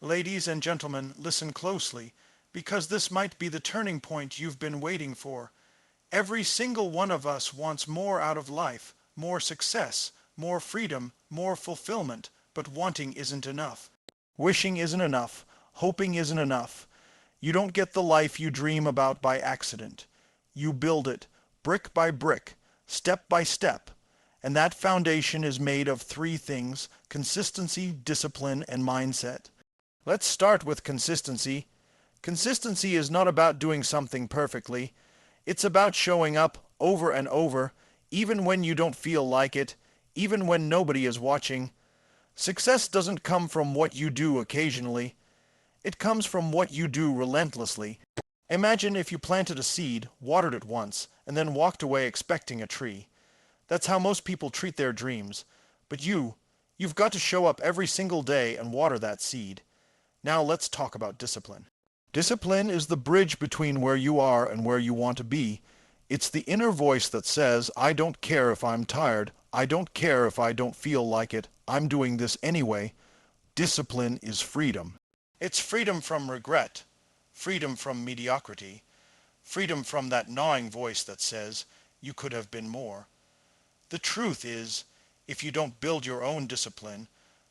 Ladies and gentlemen, listen closely, because this might be the turning point you've been waiting for. Every single one of us wants more out of life, more success, more freedom, more fulfillment, but wanting isn't enough. Wishing isn't enough. Hoping isn't enough. You don't get the life you dream about by accident. You build it, brick by brick, step by step. And that foundation is made of three things: consistency, discipline, and mindset. Let's start with consistency. Consistency is not about doing something perfectly. It's about showing up over and over, even when you don't feel like it, even when nobody is watching. Success doesn't come from what you do occasionally. It comes from what you do relentlessly. Imagine if you planted a seed, watered it once, and then walked away expecting a tree. That's how most people treat their dreams. But you've got to show up every single day and water that seed. Now let's talk about discipline. Discipline is the bridge between where you are and where you want to be. It's the inner voice that says, I don't care if I'm tired. I don't care if I don't feel like it. I'm doing this anyway. Discipline is freedom. It's freedom from regret, freedom from mediocrity, freedom from that gnawing voice that says, you could have been more. The truth is, if you don't build your own discipline,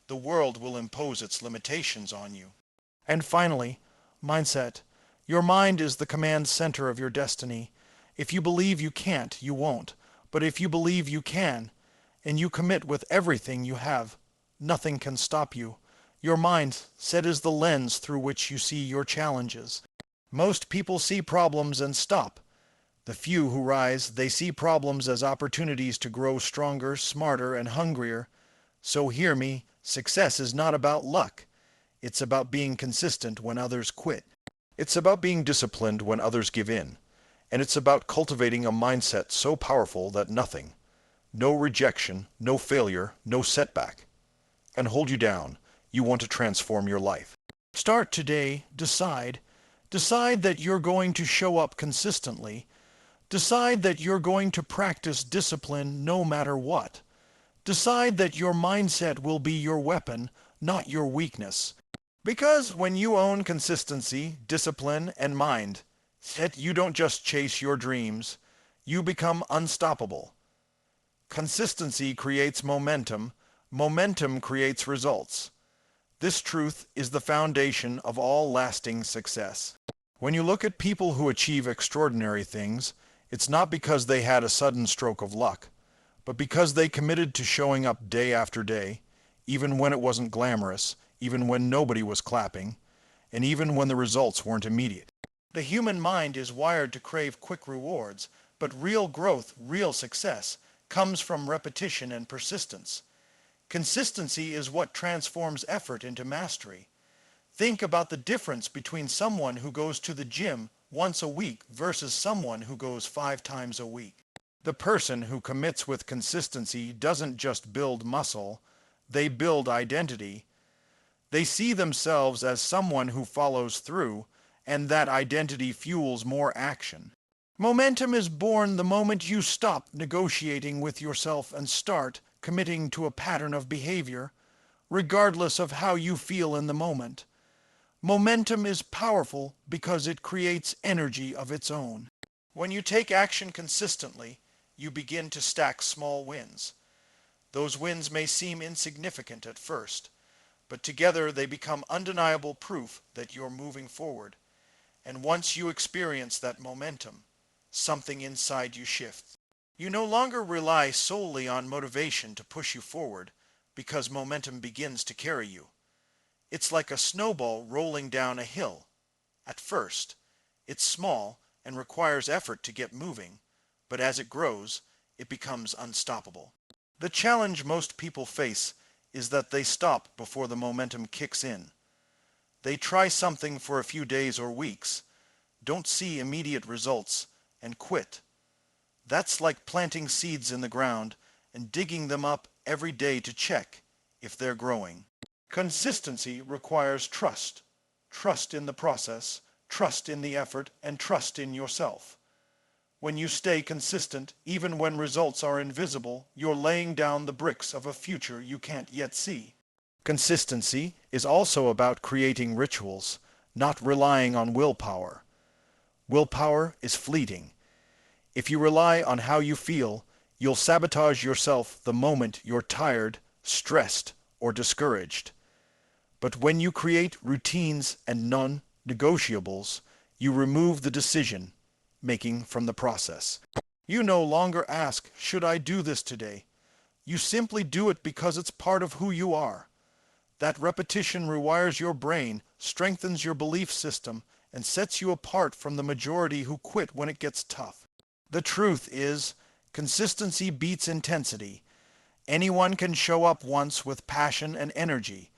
the world will impose its limitations on you. And finally, mindset. Your mind is the command center of your destiny. If you believe you can't, you won't. But if you believe you can, and you commit with everything you have, nothing can stop you. Your mindset is the lens through which you see your challenges. Most people see problems and stop. The few who rise, they see problems as opportunities to grow stronger, smarter, and hungrier. So hear me, success is not about luck. It's about being consistent when others quit. It's about being disciplined when others give in. And it's about cultivating a mindset so powerful that nothing, no rejection, no failure, no setback, can hold you down. You want to transform your life. Start today. Decide. Decide that you're going to show up consistently. Decide that you're going to practice discipline no matter what. Decide that your mindset will be your weapon, not your weakness. Because when you own consistency, discipline, and mind, you don't just chase your dreams, you become unstoppable. Consistency creates momentum. Momentum creates results. This truth is the foundation of all lasting success. When you look at people who achieve extraordinary things, it's not because they had a sudden stroke of luck, but because they committed to showing up day after day, even when it wasn't glamorous, even when nobody was clapping, and even when the results weren't immediate. The human mind is wired to crave quick rewards, but real growth, real success, comes from repetition and persistence. Consistency is what transforms effort into mastery. Think about the difference between someone who goes to the gym once a week versus someone who goes 5 times a week. The person who commits with consistency doesn't just build muscle, they build identity. They see themselves as someone who follows through, and that identity fuels more action. Momentum is born the moment you stop negotiating with yourself and start committing to a pattern of behavior, regardless of how you feel in the moment. Momentum is powerful because it creates energy of its own. When you take action consistently, you begin to stack small wins. Those wins may seem insignificant at first, but together they become undeniable proof that you're moving forward. And once you experience that momentum, something inside you shifts. You no longer rely solely on motivation to push you forward, because momentum begins to carry you. It's like a snowball rolling down a hill. At first, it's small and requires effort to get moving, but as it grows, it becomes unstoppable. The challenge most people face is that they stop before the momentum kicks in. They try something for a few days or weeks, don't see immediate results, and quit. That's like planting seeds in the ground and digging them up every day to check if they're growing. Consistency requires trust. Trust in the process, trust in the effort, and trust in yourself. When you stay consistent, even when results are invisible, you're laying down the bricks of a future you can't yet see. Consistency is also about creating rituals, not relying on willpower. Willpower is fleeting. If you rely on how you feel, you'll sabotage yourself the moment you're tired, stressed, or discouraged. But when you create routines and non-negotiables, you remove the decision making from the process. You no longer ask, should I do this today? You simply do it because it's part of who you are. That repetition rewires your brain, strengthens your belief system, and sets you apart from the majority who quit when it gets tough. The truth is, consistency beats intensity. Anyone can show up once with passion and energy,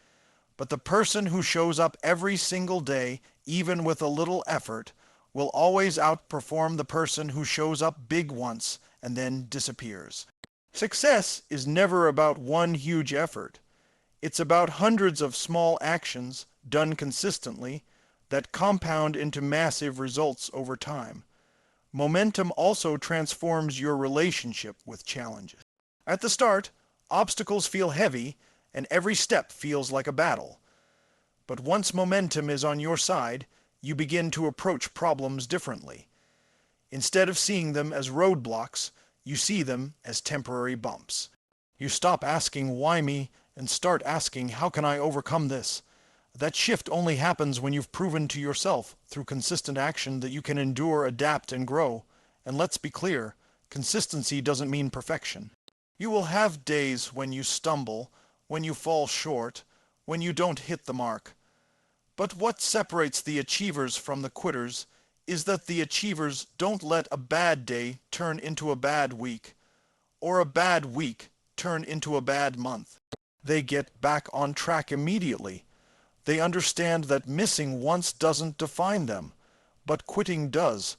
but the person who shows up every single day, even with a little effort, will always outperform the person who shows up big once and then disappears. Success is never about one huge effort. It's about hundreds of small actions done consistently that compound into massive results over time. Momentum also transforms your relationship with challenges. At the start, obstacles feel heavy and every step feels like a battle. But once momentum is on your side, you begin to approach problems differently. Instead of seeing them as roadblocks, you see them as temporary bumps. You stop asking, why me, and start asking, how can I overcome this? That shift only happens when you've proven to yourself through consistent action that you can endure, adapt, and grow. And let's be clear, consistency doesn't mean perfection. You will have days when you stumble, when you fall short, when you don't hit the mark. But what separates the achievers from the quitters is that the achievers don't let a bad day turn into a bad week, or a bad week turn into a bad month. They get back on track immediately. They understand that missing once doesn't define them, but quitting does.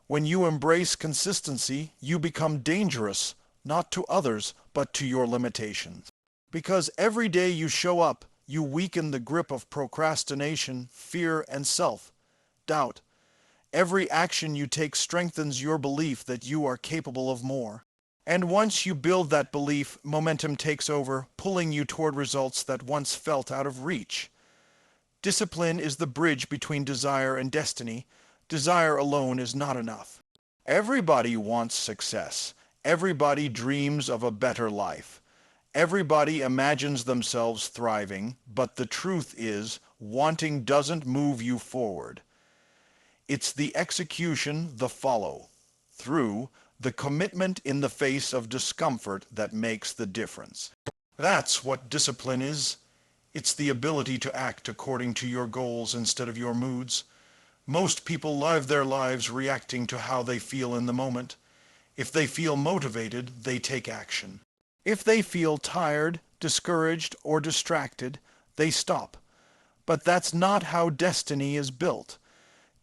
When you embrace consistency, you become dangerous, not to others, but to your limitations. Because every day you show up, you weaken the grip of procrastination, fear, and self-doubt. Every action you take strengthens your belief that you are capable of more. And once you build that belief, momentum takes over, pulling you toward results that once felt out of reach. Discipline is the bridge between desire and destiny. Desire alone is not enough. Everybody wants success. Everybody dreams of a better life. Everybody imagines themselves thriving, but the truth is, wanting doesn't move you forward. It's the execution, the follow-through, the commitment in the face of discomfort that makes the difference. That's what discipline is. It's the ability to act according to your goals instead of your moods. Most people live their lives reacting to how they feel in the moment. If they feel motivated, they take action. If they feel tired, discouraged, or distracted, they stop. But that's not how destiny is built.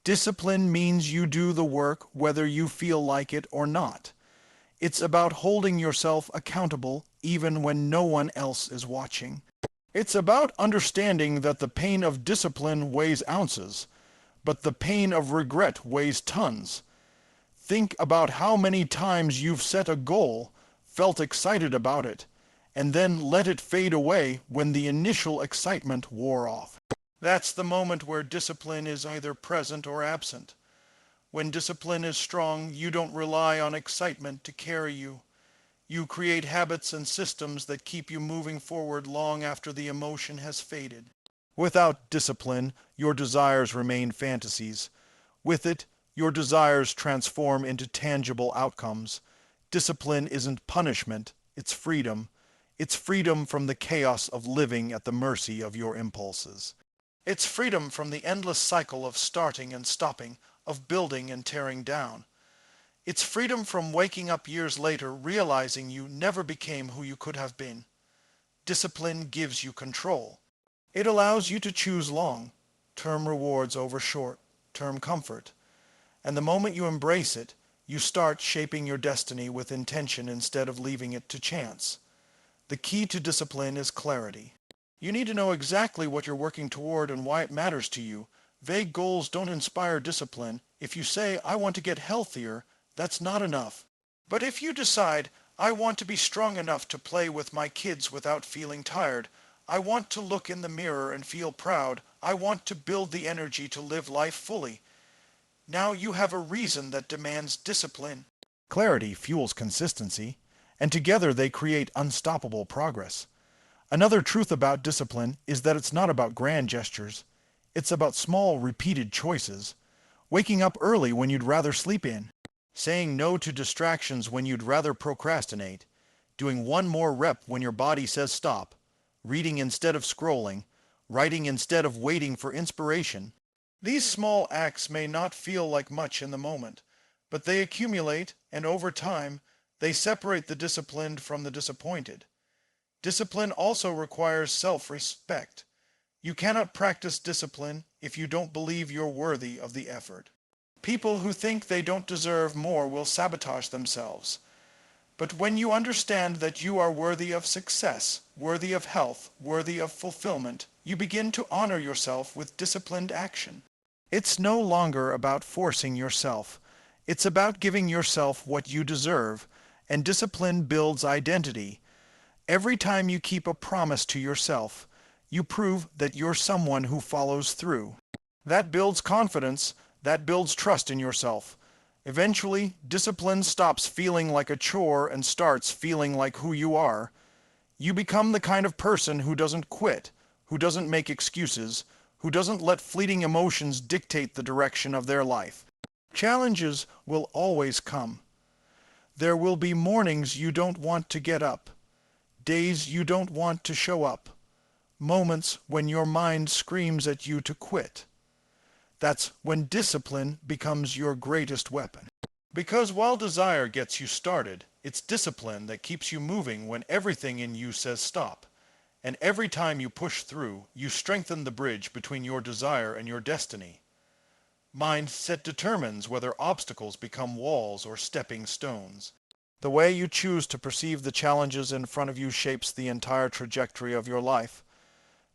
Discipline means you do the work whether you feel like it or not. It's about holding yourself accountable even when no one else is watching. It's about understanding that the pain of discipline weighs ounces, but the pain of regret weighs tons. Think about how many times you've set a goal, felt excited about it, and then let it fade away when the initial excitement wore off. That's the moment where discipline is either present or absent. When discipline is strong, you don't rely on excitement to carry you. You create habits and systems that keep you moving forward long after the emotion has faded. Without discipline, your desires remain fantasies. With it, your desires transform into tangible outcomes. Discipline isn't punishment, it's freedom. It's freedom from the chaos of living at the mercy of your impulses. It's freedom from the endless cycle of starting and stopping, of building and tearing down. It's freedom from waking up years later realizing you never became who you could have been. Discipline gives you control. It allows you to choose long-term rewards over short-term comfort. And the moment you embrace it, you start shaping your destiny with intention instead of leaving it to chance. The key to discipline is clarity. You need to know exactly what you're working toward and why it matters to you. Vague goals don't inspire discipline. If you say, I want to get healthier, that's not enough. But if you decide, I want to be strong enough to play with my kids without feeling tired, I want to look in the mirror and feel proud. I want to build the energy to live life fully. Now you have a reason that demands discipline. Clarity fuels consistency, and together they create unstoppable progress. Another truth about discipline is that it's not about grand gestures. It's about small, repeated choices. Waking up early when you'd rather sleep in. Saying no to distractions when you'd rather procrastinate. Doing one more rep when your body says stop. Reading instead of scrolling. Writing instead of waiting for inspiration. These small acts may not feel like much in the moment, but they accumulate, and over time, they separate the disciplined from the disappointed. Discipline also requires self-respect. You cannot practice discipline if you don't believe you're worthy of the effort. People who think they don't deserve more will sabotage themselves. But when you understand that you are worthy of success, worthy of health, worthy of fulfillment, you begin to honor yourself with disciplined action. It's no longer about forcing yourself. It's about giving yourself what you deserve, and discipline builds identity. Every time you keep a promise to yourself, you prove that you're someone who follows through. That builds confidence, that builds trust in yourself. Eventually, discipline stops feeling like a chore and starts feeling like who you are. You become the kind of person who doesn't quit, who doesn't make excuses, who doesn't let fleeting emotions dictate the direction of their life. Challenges will always come. There will be mornings you don't want to get up, days you don't want to show up, moments when your mind screams at you to quit. That's when discipline becomes your greatest weapon. Because while desire gets you started, it's discipline that keeps you moving when everything in you says stop. And every time you push through, you strengthen the bridge between your desire and your destiny. Mindset determines whether obstacles become walls or stepping stones. The way you choose to perceive the challenges in front of you shapes the entire trajectory of your life.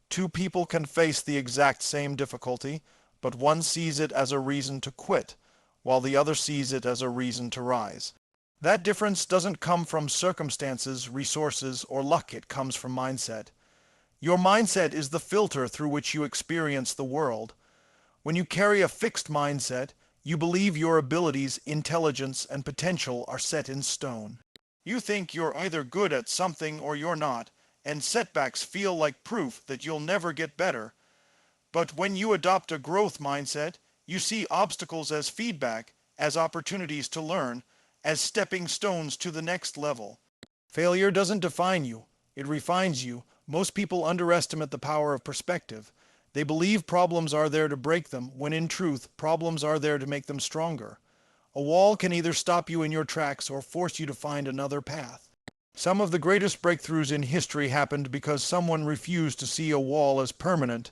Two people can face the exact same difficulty, but one sees it as a reason to quit, while the other sees it as a reason to rise. That difference doesn't come from circumstances, resources, or luck. It comes from mindset. Your mindset is the filter through which you experience the world. When you carry a fixed mindset, you believe your abilities, intelligence, and potential are set in stone. You think you're either good at something or you're not, and setbacks feel like proof that you'll never get better. But when you adopt a growth mindset, you see obstacles as feedback, as opportunities to learn, as stepping stones to the next level. Failure doesn't define you, it refines you. Most people underestimate the power of perspective. They believe problems are there to break them, when in truth, problems are there to make them stronger. A wall can either stop you in your tracks or force you to find another path. Some of the greatest breakthroughs in history happened because someone refused to see a wall as permanent.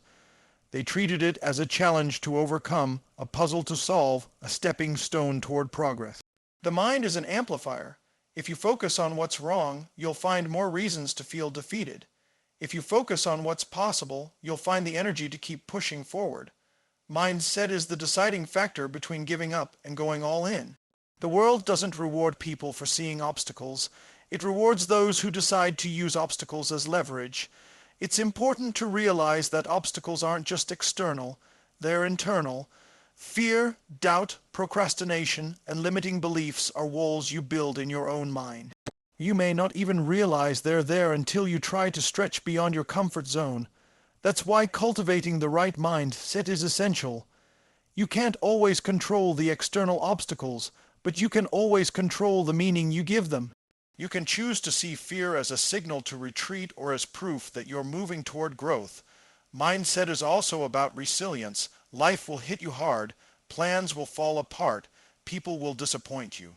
They treated it as a challenge to overcome, a puzzle to solve, a stepping stone toward progress. The mind is an amplifier. If you focus on what's wrong, you'll find more reasons to feel defeated. If you focus on what's possible, you'll find the energy to keep pushing forward. Mindset is the deciding factor between giving up and going all in. The world doesn't reward people for seeing obstacles. It rewards those who decide to use obstacles as leverage. It's important to realize that obstacles aren't just external, they're internal. Fear, doubt, procrastination, and limiting beliefs are walls you build in your own mind. You may not even realize they're there until you try to stretch beyond your comfort zone. That's why cultivating the right mindset is essential. You can't always control the external obstacles, but you can always control the meaning you give them. You can choose to see fear as a signal to retreat or as proof that you're moving toward growth. Mindset is also about resilience. Life will hit you hard, plans will fall apart, people will disappoint you.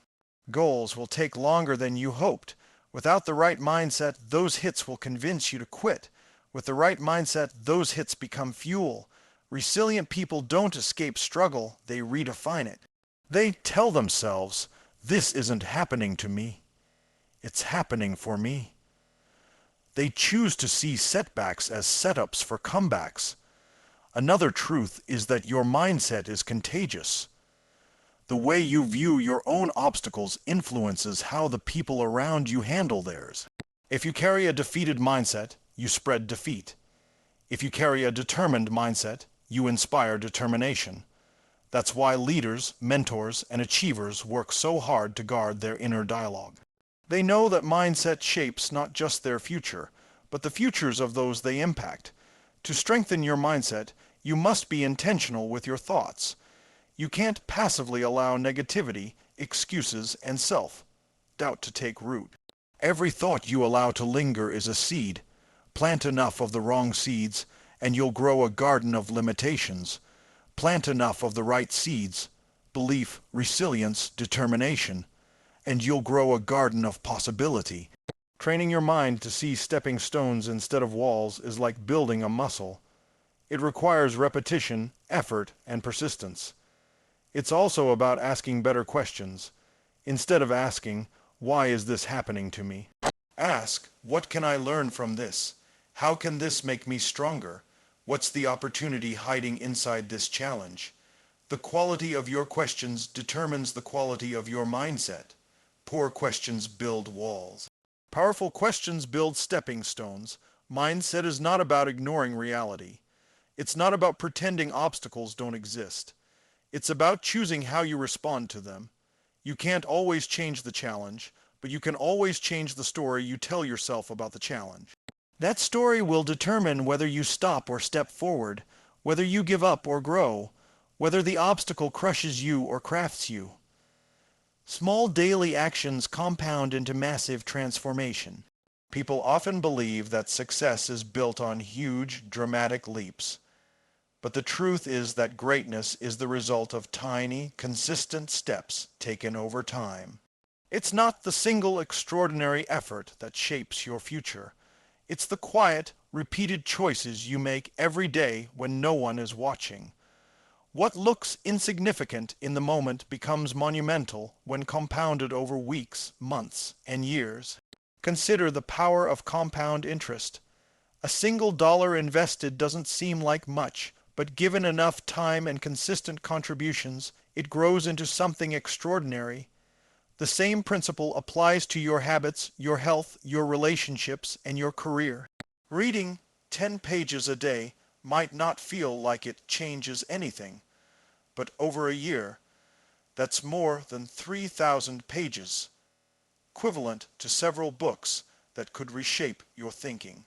Goals will take longer than you hoped. Without the right mindset, those hits will convince you to quit. With the right mindset, those hits become fuel. Resilient people don't escape struggle, they redefine it. They tell themselves, "This isn't happening to me. It's happening for me." They choose to see setbacks as setups for comebacks. Another truth is that your mindset is contagious. The way you view your own obstacles influences how the people around you handle theirs. If you carry a defeated mindset, you spread defeat. If you carry a determined mindset, you inspire determination. That's why leaders, mentors, and achievers work so hard to guard their inner dialogue. They know that mindset shapes not just their future, but the futures of those they impact. To strengthen your mindset, you must be intentional with your thoughts. You can't passively allow negativity, excuses, and self-doubt to take root. Every thought you allow to linger is a seed. Plant enough of the wrong seeds, and you'll grow a garden of limitations. Plant enough of the right seeds, belief, resilience, determination, and you'll grow a garden of possibility. Training your mind to see stepping stones instead of walls is like building a muscle. It requires repetition, effort, and persistence. It's also about asking better questions. Instead of asking, "Why is this happening to me?" ask, "What can I learn from this? How can this make me stronger? What's the opportunity hiding inside this challenge?" The quality of your questions determines the quality of your mindset. Poor questions build walls. Powerful questions build stepping stones. Mindset is not about ignoring reality. It's not about pretending obstacles don't exist. It's about choosing how you respond to them. You can't always change the challenge, but you can always change the story you tell yourself about the challenge. That story will determine whether you stop or step forward, whether you give up or grow, whether the obstacle crushes you or crafts you. Small daily actions compound into massive transformation. People often believe that success is built on huge, dramatic leaps. But the truth is that greatness is the result of tiny, consistent steps taken over time. It's not the single extraordinary effort that shapes your future. It's the quiet, repeated choices you make every day when no one is watching. What looks insignificant in the moment becomes monumental when compounded over weeks, months, and years. Consider the power of compound interest. A single dollar invested doesn't seem like much, but given enough time and consistent contributions, it grows into something extraordinary. The same principle applies to your habits, your health, your relationships, and your career. Reading 10 pages a day might not feel like it changes anything, but over a year, that's more than 3,000 pages, equivalent to several books that could reshape your thinking.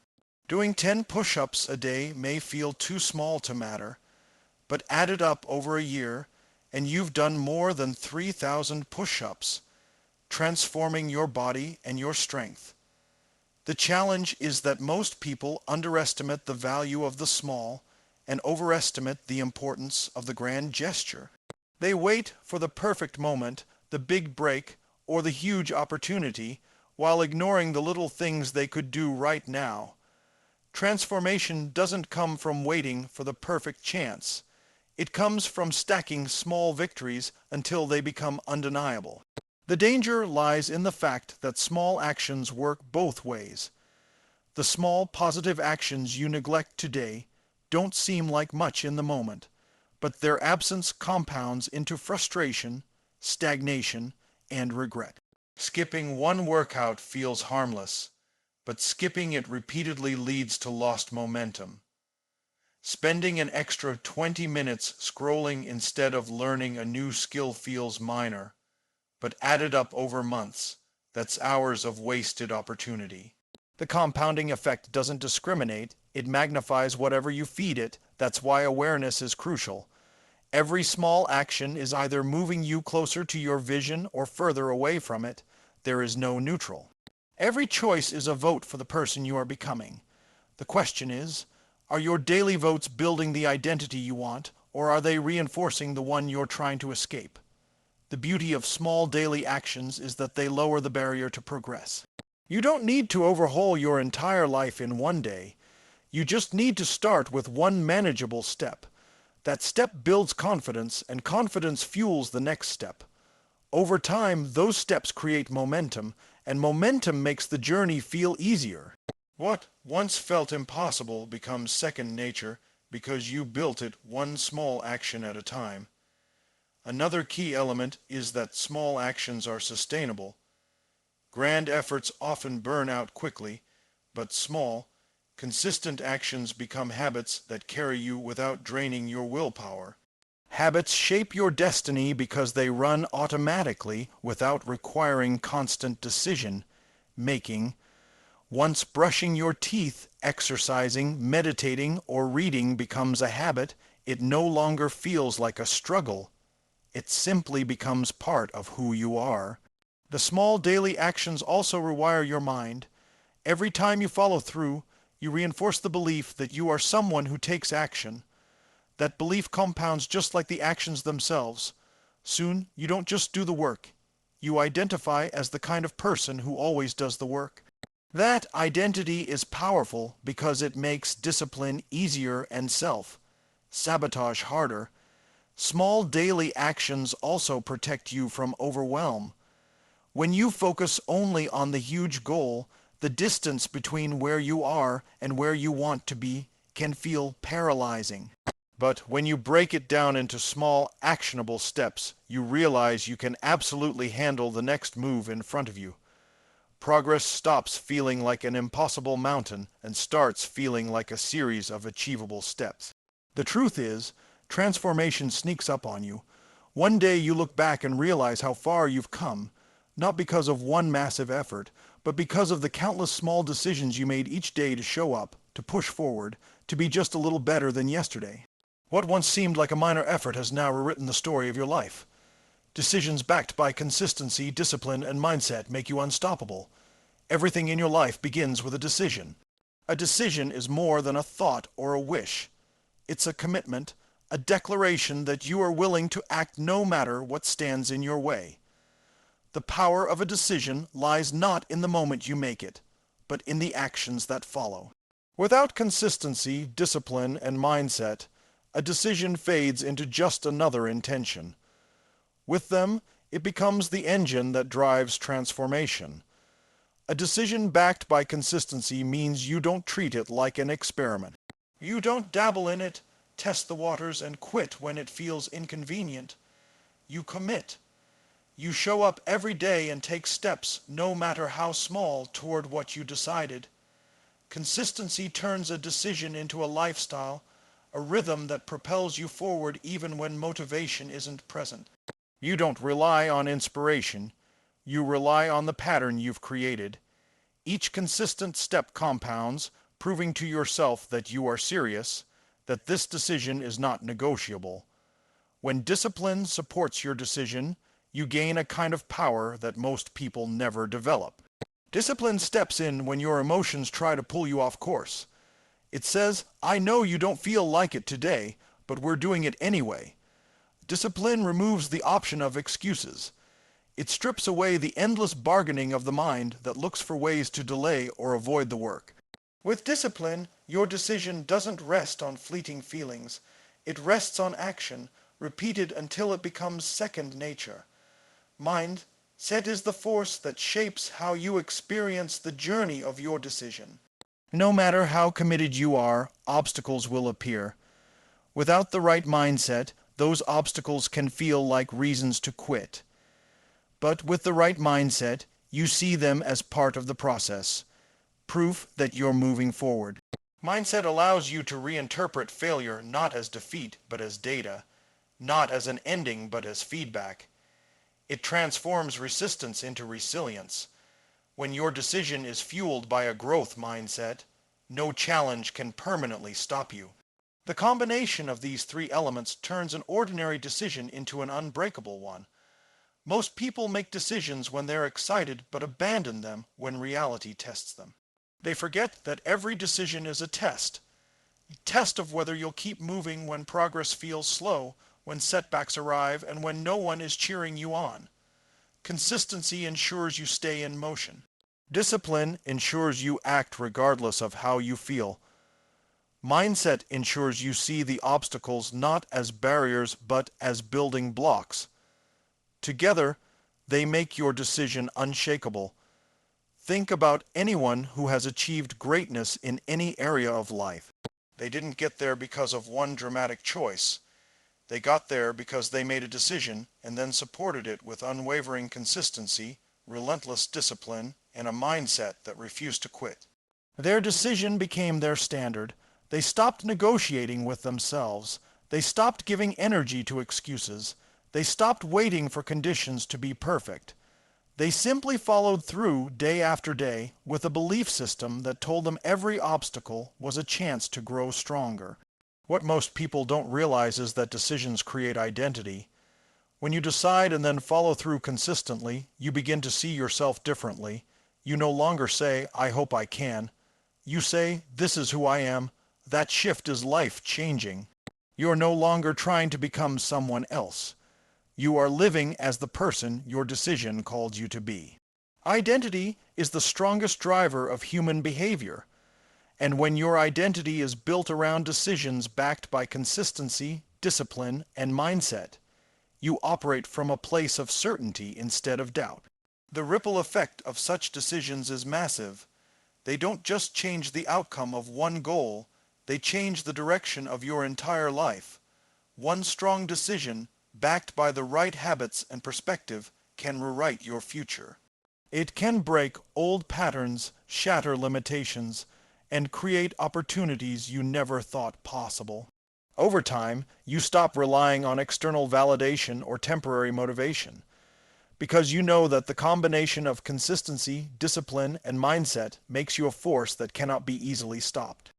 Doing 10 push-ups a day may feel too small to matter, but add it up over a year, and you've done more than 3,000 push-ups, transforming your body and your strength. The challenge is that most people underestimate the value of the small and overestimate the importance of the grand gesture. They wait for the perfect moment, the big break, or the huge opportunity, while ignoring the little things they could do right now. Transformation doesn't come from waiting for the perfect chance. It comes from stacking small victories until they become undeniable. The danger lies in the fact that small actions work both ways. The small positive actions you neglect today don't seem like much in the moment, but their absence compounds into frustration, stagnation, and regret. Skipping one workout feels harmless, but skipping it repeatedly leads to lost momentum. Spending an extra 20 minutes scrolling instead of learning a new skill feels minor, but added up over months, that's hours of wasted opportunity. The compounding effect doesn't discriminate, it magnifies whatever you feed it. That's why awareness is crucial. Every small action is either moving you closer to your vision or further away from it. There is no neutral. Every choice is a vote for the person you are becoming. The question is, are your daily votes building the identity you want, or are they reinforcing the one you're trying to escape? The beauty of small daily actions is that they lower the barrier to progress. You don't need to overhaul your entire life in one day. You just need to start with one manageable step. That step builds confidence, and confidence fuels the next step. Over time, those steps create momentum, and momentum makes the journey feel easier. What once felt impossible becomes second nature because you built it one small action at a time. Another key element is that small actions are sustainable. Grand efforts often burn out quickly, but small, Consistent actions become habits that carry you without draining your willpower. Habits shape your destiny because they run automatically without requiring constant decision making. Once brushing your teeth, exercising, meditating, or reading becomes a habit, it no longer feels like a struggle. It simply becomes part of who you are. The small daily actions also rewire your mind. Every time you follow through, you reinforce the belief that you are someone who takes action. That belief compounds just like the actions themselves. Soon, you don't just do the work. You identify as the kind of person who always does the work. That identity is powerful because it makes discipline easier and self-sabotage harder. Small daily actions also protect you from overwhelm. When you focus only on the huge goal, the distance between where you are and where you want to be can feel paralyzing. But when you break it down into small, actionable steps, you realize you can absolutely handle the next move in front of you. Progress stops feeling like an impossible mountain and starts feeling like a series of achievable steps. The truth is, transformation sneaks up on you. One day you look back and realize how far you've come, not because of one massive effort, but because of the countless small decisions you made each day to show up, to push forward, to be just a little better than yesterday. What once seemed like a minor effort has now rewritten the story of your life. Decisions backed by consistency, discipline, and mindset make you unstoppable. Everything in your life begins with a decision. A decision is more than a thought or a wish. It's a commitment, a declaration that you are willing to act no matter what stands in your way. The power of a decision lies not in the moment you make it, but in the actions that follow. Without consistency, discipline, and mindset, a decision fades into just another intention. With them, it becomes the engine that drives transformation. A decision backed by consistency means you don't treat it like an experiment. You don't dabble in it, test the waters, and quit when it feels inconvenient. You commit. You show up every day and take steps, no matter how small, toward what you decided. Consistency turns a decision into a lifestyle, a rhythm that propels you forward even when motivation isn't present. You don't rely on inspiration. You rely on the pattern you've created. Each consistent step compounds, proving to yourself that you are serious, that this decision is not negotiable. When discipline supports your decision, you gain a kind of power that most people never develop. Discipline steps in when your emotions try to pull you off course. It says, I know you don't feel like it today, but we're doing it anyway. Discipline removes the option of excuses. It strips away the endless bargaining of the mind that looks for ways to delay or avoid the work. With discipline, your decision doesn't rest on fleeting feelings. It rests on action, repeated until it becomes second nature. Mindset is the force that shapes how you experience the journey of your decision. No matter how committed you are, obstacles will appear. Without the right mindset, those obstacles can feel like reasons to quit. But with the right mindset, you see them as part of the process, proof that you're moving forward. Mindset allows you to reinterpret failure not as defeat but as data, not as an ending but as feedback. It transforms resistance into resilience. When your decision is fueled by a growth mindset, no challenge can permanently stop you. The combination of these three elements turns an ordinary decision into an unbreakable one. Most people make decisions when they're excited but abandon them when reality tests them. They forget that every decision is a test of whether you'll keep moving when progress feels slow, when setbacks arrive, and when no one is cheering you on. Consistency ensures you stay in motion. Discipline ensures you act regardless of how you feel. Mindset ensures you see the obstacles not as barriers but as building blocks. Together, they make your decision unshakable. Think about anyone who has achieved greatness in any area of life. They didn't get there because of one dramatic choice. They got there because they made a decision and then supported it with unwavering consistency, relentless discipline, and a mindset that refused to quit. Their decision became their standard. They stopped negotiating with themselves. They stopped giving energy to excuses. They stopped waiting for conditions to be perfect. They simply followed through day after day with a belief system that told them every obstacle was a chance to grow stronger. What most people don't realize is that decisions create identity. When you decide and then follow through consistently, you begin to see yourself differently. You no longer say, "I hope I can." You say, "This is who I am." That shift is life-changing. You're no longer trying to become someone else. You are living as the person your decision called you to be. Identity is the strongest driver of human behavior. And when your identity is built around decisions backed by consistency, discipline, and mindset, you operate from a place of certainty instead of doubt. The ripple effect of such decisions is massive. They don't just change the outcome of one goal, they change the direction of your entire life. One strong decision, backed by the right habits and perspective, can rewrite your future. It can break old patterns, shatter limitations, and create opportunities you never thought possible. Over time, you stop relying on external validation or temporary motivation, because you know that the combination of consistency, discipline, and mindset makes you a force that cannot be easily stopped.